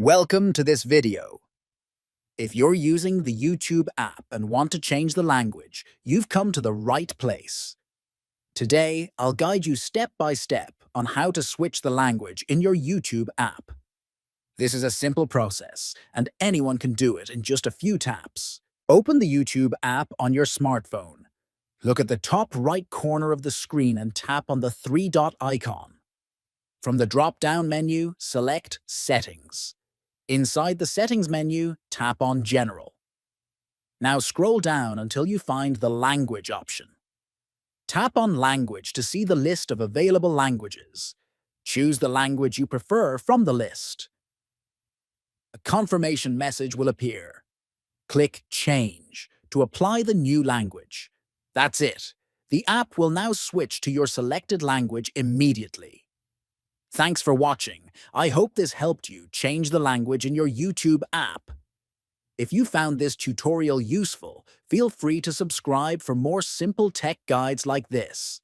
Welcome to this video. If you're using the YouTube app and want to change the language, you've come to the right place. Today, I'll guide you step by step on how to switch the language in your YouTube app. This is a simple process, and anyone can do it in just a few taps. Open the YouTube app on your smartphone. Look at the top right corner of the screen and tap on the three-dot icon. From the drop-down menu, select Settings. Inside the Settings menu, tap on General. Now scroll down until you find the Language option. Tap on Language to see the list of available languages. Choose the language you prefer from the list. A confirmation message will appear. Click Change to apply the new language. That's it. The app will now switch to your selected language immediately. Thanks for watching. I hope this helped you change the language in your YouTube app. If you found this tutorial useful, feel free to subscribe for more simple tech guides like this.